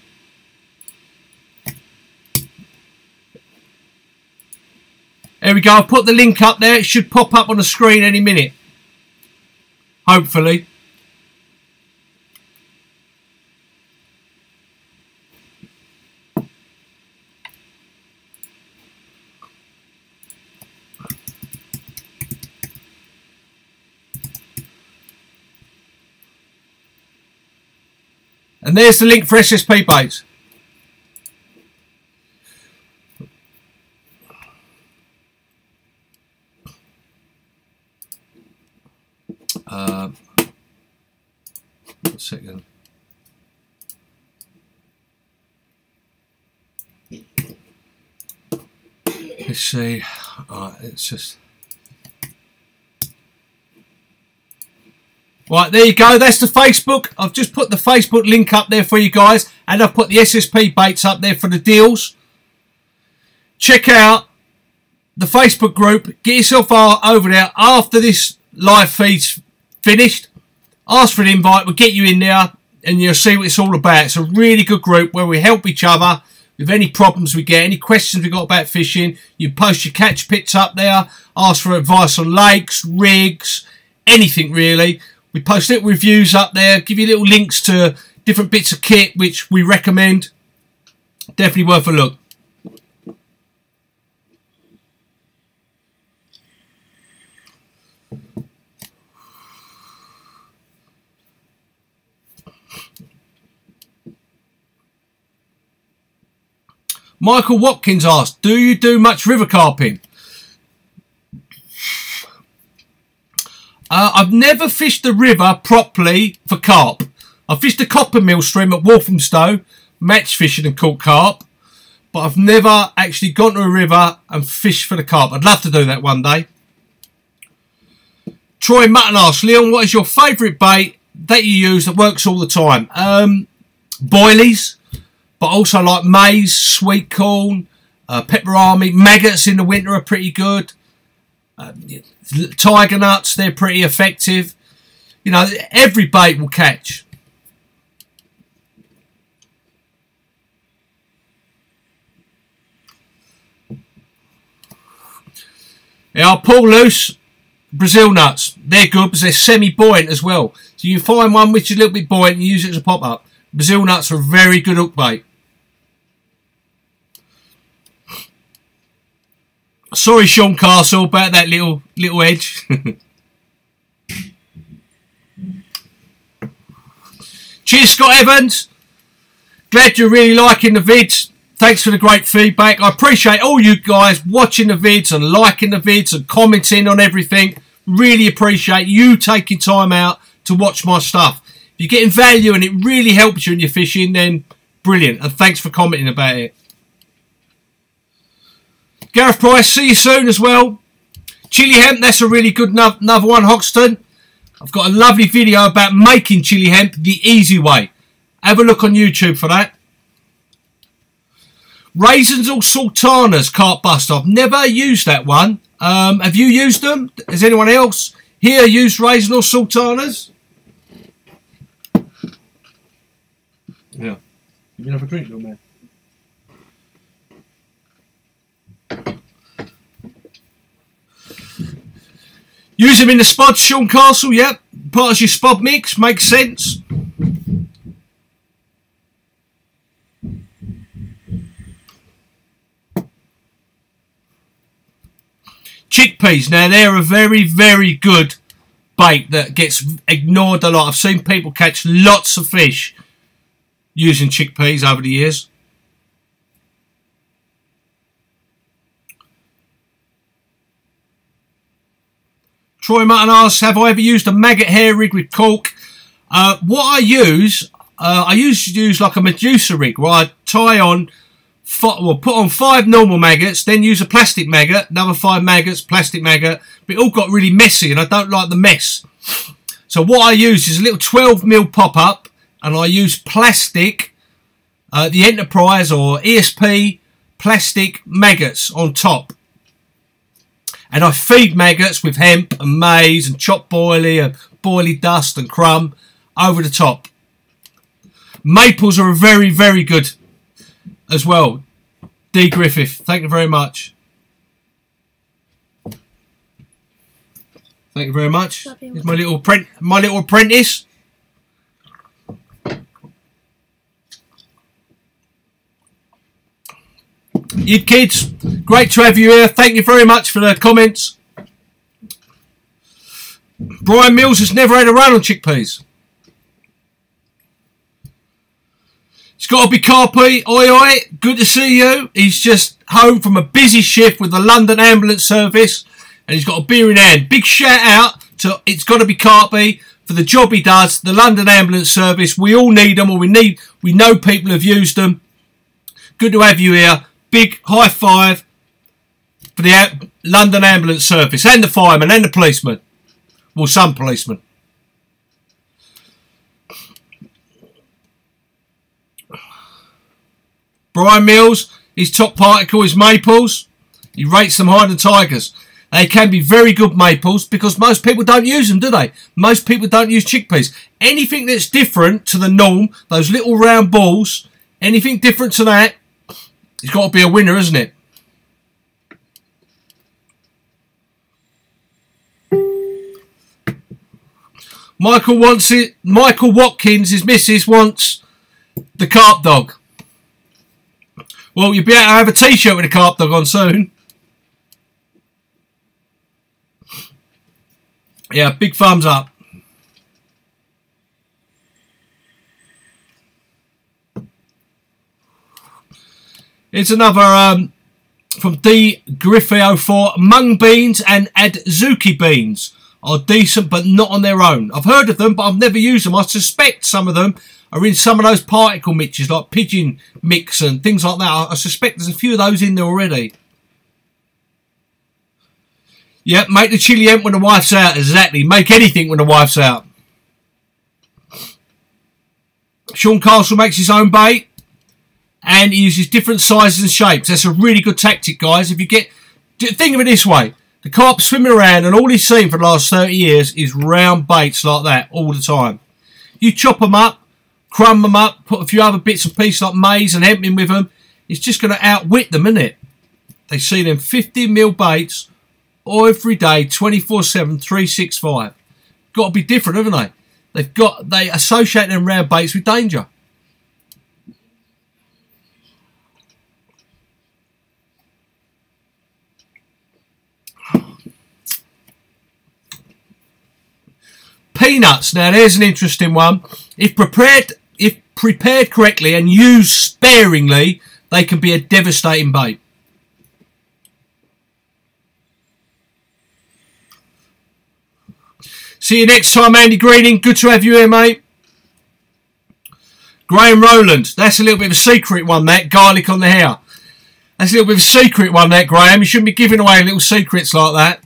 There we go, I've put the link up there. It should pop up on the screen any minute. Hopefully. And there's the link for SSP baits. A second. Let's see. It's just. Right, there you go. That's the Facebook. I've just put the Facebook link up there for you guys. And I've put the SSP baits up there for the deals. Check out the Facebook group. Get yourself over there after this live feed's finished. Ask for an invite. We'll get you in there and you'll see what it's all about. It's a really good group where we help each other with any problems we get, any questions we got about fishing. You post your catch pits up there. Ask for advice on lakes, rigs, anything really. We post little reviews up there, give you little links to different bits of kit which we recommend. Definitely worth a look. Michael Watkins asked, do you do much river carping? I've never fished the river properly for carp. I fished a copper mill stream at Walthamstow, match fishing and caught carp. but I've never actually gone to a river and fished for the carp. I'd love to do that one day. Troy Mutton asks, Leon, what is your favourite bait that you use that works all the time? Boilies, but also like maize, sweet corn, pepper army. Maggots in the winter are pretty good. Tiger nuts, they're pretty effective. You know, every bait will catch. Yeah, I'll pull loose Brazil nuts. They're good because they're semi-buoyant as well. So you find one which is a little bit buoyant and use it as a pop-up. Brazil nuts are a very good hook bait. Sorry, Sean Castle, about that little edge. Cheers, Scott Evans. Glad you're really liking the vids. Thanks for the great feedback. I appreciate all you guys watching the vids and liking the vids and commenting on everything. Really appreciate you taking time out to watch my stuff. If you're getting value and it really helps you in your fishing, then brilliant. And thanks for commenting about it. Gareth Price, see you soon as well. Chili hemp, that's a really good another one, Hoxton. I've got a lovely video about making chili hemp the easy way. Have a look on YouTube for that. Raisins or sultanas, Carp Buster. I've never used that one. Have you used them? Has anyone else here used raisin or sultanas? Yeah. You can have a drink, little man. Use them in the spud, Sean Castle, yep. Part of your spud mix, makes sense. Chickpeas, now they're a very, very good bait that gets ignored a lot. I've seen people catch lots of fish using chickpeas over the years. Troy Mutton asks, have I ever used a maggot hair rig with cork? What I use to use like a Medusa rig where I tie on, put on 5 normal maggots, then use a plastic maggot, another 5 maggots, plastic maggot. But it all got really messy and I don't like the mess. So what I use is a little 12mm pop-up and I use plastic, the Enterprise or ESP plastic maggots on top. And I feed maggots with hemp and maize and chopped boilie and boilie dust and crumb over the top. Maples are very, very good as well. D. Griffith, thank you very much. Thank you very much. Here's my little apprentice. You kids, great to have you here. Thank you very much for the comments. Brian Mills has never had a run on chickpeas. It's got to be Carpy. Oi, oi. Good to see you. He's just home from a busy shift with the London Ambulance Service and he's got a beer in hand. Big shout out to It's Got to be Carpy for the job he does. The London Ambulance Service. We all need them, or we know people have used them. Good to have you here. Big high five for the London Ambulance Service and the firemen and the policemen. Well, some policemen. Brian Mills, his top particle is maples. He rates them higher than tigers. They can be very good maples because most people don't use them, do they? Most people don't use chickpeas. Anything that's different to the norm, those little round balls, anything different to that, it's got to be a winner, isn't it? Michael wants it. Michael Watkins, his missus, wants the Carp Dog. Well, you'll be able to have a t-shirt with a Carp Dog on soon. Yeah, big thumbs up. It's another from D. Griffeo 4. Mung beans and adzuki beans are decent but not on their own. I've heard of them but I've never used them. I suspect some of them are in some of those particle mixtures like pigeon mix and things like that. I suspect there's a few of those in there already. Yep, make the chili ent when the wife's out. Exactly. Make anything when the wife's out. Sean Castle makes his own bait. And he uses different sizes and shapes. That's a really good tactic, guys. If you get... Think of it this way. The carp swimming around and all he's seen for the last 30 years is round baits like that all the time. You chop them up, crumb them up, put a few other bits and pieces like maize and hemp in with them. It's just going to outwit them, isn't it? They see them 50mm baits every day, 24/7, 365. Got to be different, haven't they? They associate them round baits with danger. Peanuts. Now there's an interesting one. If prepared correctly and used sparingly, they can be a devastating bait. See you next time, Andy Greening. Good to have you here, mate. Graham Rowland. That's a little bit of a secret one, that. Garlic on the hair. That's a little bit of a secret one, that, Graham. You shouldn't be giving away little secrets like that.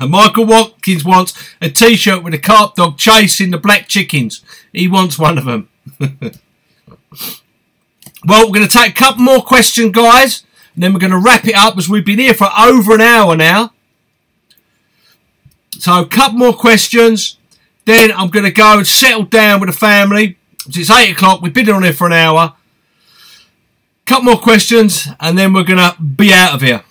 Michael Watkins wants a t-shirt with a carp dog chasing the black chickens. He wants one of them. Well, we're going to take a couple more questions, guys. And then we're going to wrap it up as we've been here for over an hour now. So a couple more questions. Then I'm going to go and settle down with the family. It's 8 o'clock. We've been on here for an hour. Couple more questions. And then we're going to be out of here.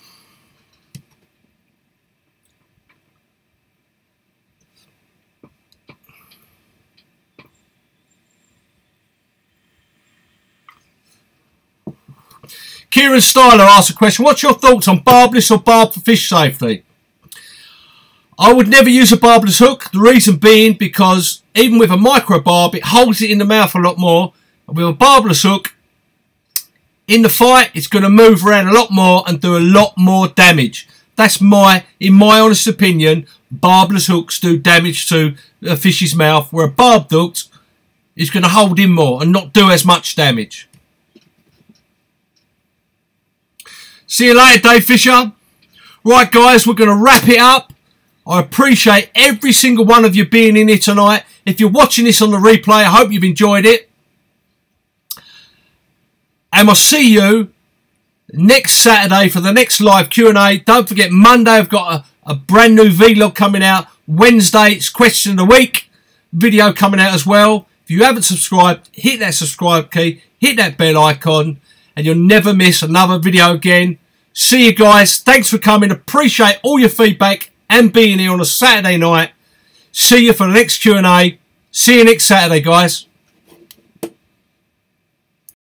Kieran Styler asked a question. What's your thoughts on barbless or barb for fish safety? I would never use a barbless hook. The reason being because even with a micro barb, it holds it in the mouth a lot more. And with a barbless hook, in the fight, it's going to move around a lot more and do a lot more damage. That's in my honest opinion, barbless hooks do damage to a fish's mouth, where a barbed hook is going to hold in more and not do as much damage. See you later, Dave Fisher. Right, guys, we're going to wrap it up. I appreciate every single one of you being in here tonight. If you're watching this on the replay, I hope you've enjoyed it. And I'll see you next Saturday for the next live Q&A. Don't forget, Monday I've got a brand new vlog coming out. Wednesday, it's question of the week video coming out as well. If you haven't subscribed, hit that subscribe key, hit that bell icon, and you'll never miss another video again. See you guys. Thanks for coming. Appreciate all your feedback and being here on a Saturday night. See you for the next Q&A. See you next Saturday, guys.